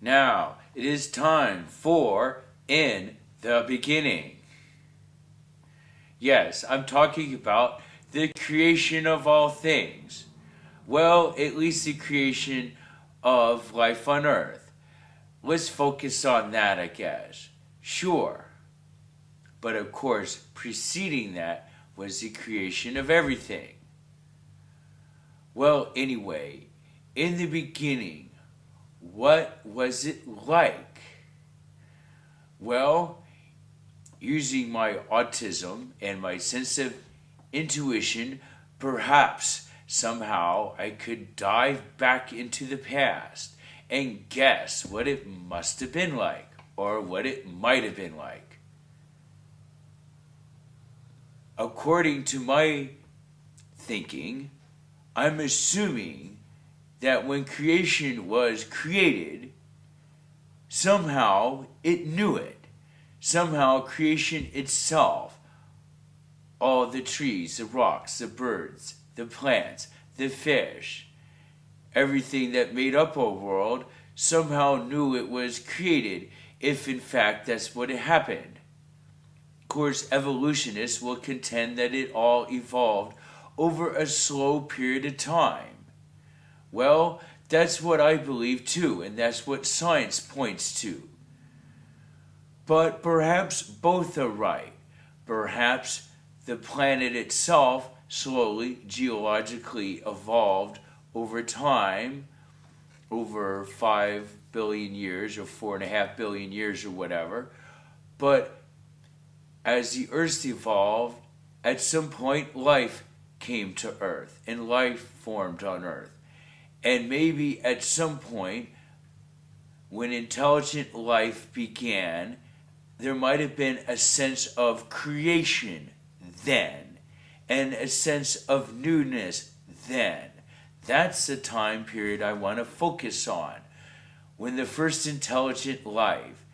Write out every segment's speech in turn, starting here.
Now, it is time for In the Beginning. Yes, I'm talking about the creation of all things. Well, at least the creation of life on Earth. Let's focus on that, I guess. Sure. But of course, preceding that was the creation of everything. Well, anyway, in the beginning, what was it like? Well, using my autism and my sense of intuition, perhaps somehow I could dive back into the past and guess what it must have been like, or what it might have been like. According to my thinking, I'm assuming that when creation was created, somehow it knew it. Somehow creation itself, all the trees, the rocks, the birds, the plants, the fish, everything that made up our world, somehow knew it was created, if in fact that's what happened. Of course, evolutionists will contend that it all evolved over a slow period of time. Well, that's what I believe too, and that's what science points to. But perhaps both are right. Perhaps the planet itself slowly, geologically evolved over time, over 5 billion years or 4.5 billion years or whatever. But as the Earth evolved, at some point life came to Earth and life formed on Earth. And maybe at some point, when intelligent life began, there might have been a sense of creation then, and a sense of newness then. That's the time period I want to focus on. When the first intelligent life,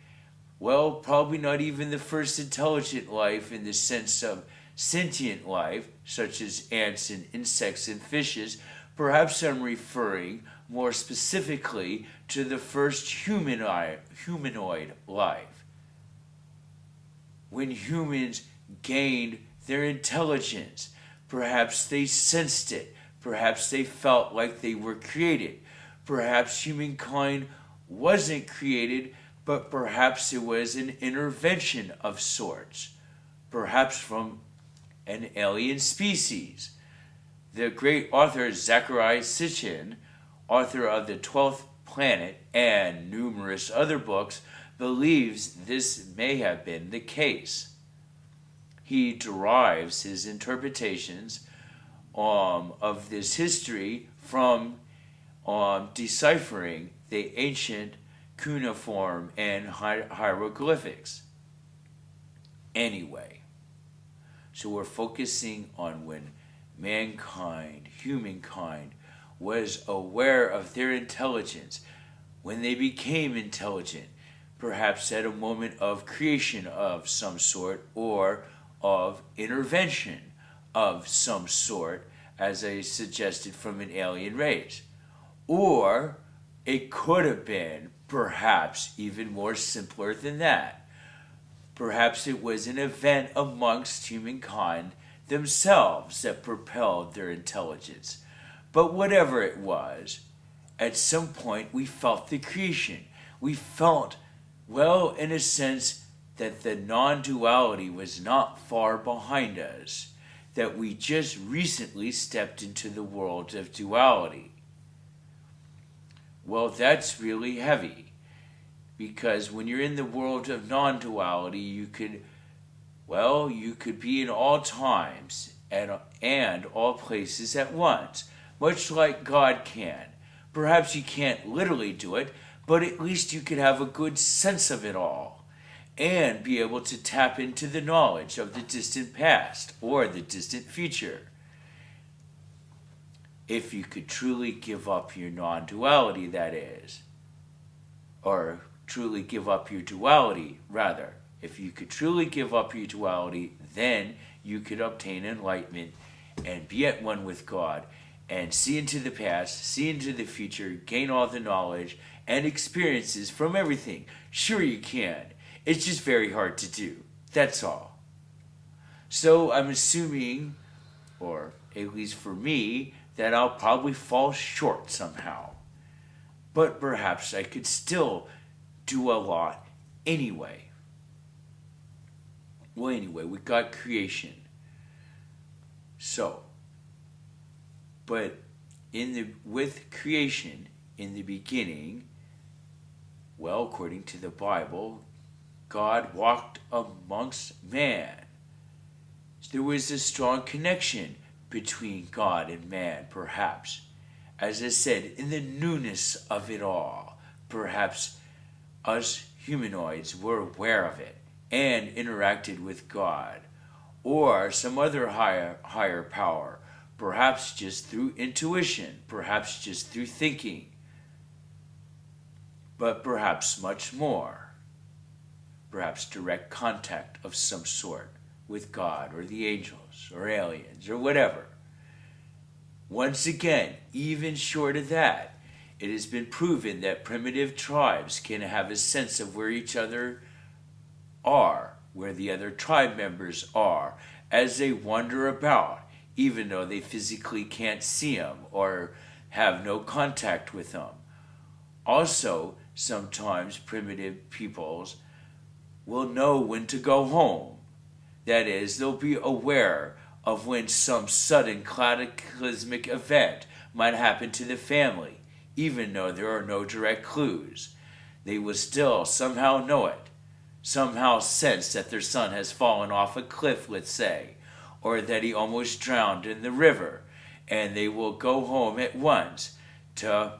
well, probably not even the first intelligent life in the sense of sentient life, such as ants and insects and fishes. Perhaps I'm referring more specifically to the first humanoid life. When humans gained their intelligence, perhaps they sensed it, perhaps they felt like they were created, perhaps humankind wasn't created, but perhaps it was an intervention of sorts, perhaps from an alien species. The great author Zecharia Sitchin, author of The 12th Planet and numerous other books, believes this may have been the case. He derives his interpretations of this history from deciphering the ancient cuneiform and hieroglyphics. Anyway, so we're focusing on when humankind, was aware of their intelligence, when they became intelligent, perhaps at a moment of creation of some sort or of intervention of some sort, as I suggested, from an alien race. Or it could have been perhaps even more simpler than that. Perhaps it was an event amongst humankind themselves that propelled their intelligence. But whatever it was, at some point we felt the creation. We felt, well, in a sense, that the non-duality was not far behind us, that we just recently stepped into the world of duality. Well, that's really heavy, because when you're in the world of non-duality, you could be in all times and all places at once, much like God can. Perhaps you can't literally do it, but at least you could have a good sense of it all and be able to tap into the knowledge of the distant past or the distant future. If you could truly give up your non-duality, that is. Or truly give up your duality, rather. If you could truly give up your duality, then you could obtain enlightenment and be at one with God and see into the past, see into the future, gain all the knowledge, and experiences from everything. Sure, you can. It's just very hard to do. That's all. So I'm assuming, or at least for me, that I'll probably fall short somehow. But perhaps I could still do a lot anyway. Well, anyway, we got creation. So, but with creation in the beginning, well, according to the Bible, God walked amongst man. There was a strong connection between God and man, perhaps. As I said, in the newness of it all, perhaps us humanoids were aware of it and interacted with God, or some other higher power, perhaps just through intuition, perhaps just through thinking, but perhaps much more, perhaps direct contact of some sort with God or the angels or aliens or whatever. Once again, even short of that, it has been proven that primitive tribes can have a sense of where each other are, where the other tribe members are, as they wander about, even though they physically can't see them or have no contact with them. Also, sometimes primitive peoples will know when to go home. That is, they'll be aware of when some sudden cataclysmic event might happen to the family, even though there are no direct clues. They will still somehow know it, somehow sense that their son has fallen off a cliff, let's say, or that he almost drowned in the river, and they will go home at once to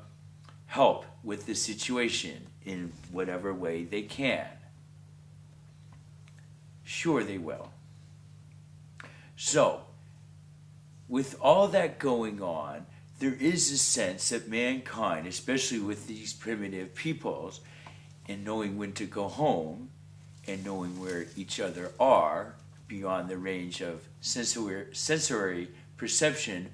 help with the situation in whatever way they can. Sure, they will. So, with all that going on, there is a sense that mankind, especially with these primitive peoples, in knowing when to go home and knowing where each other are beyond the range of sensory perception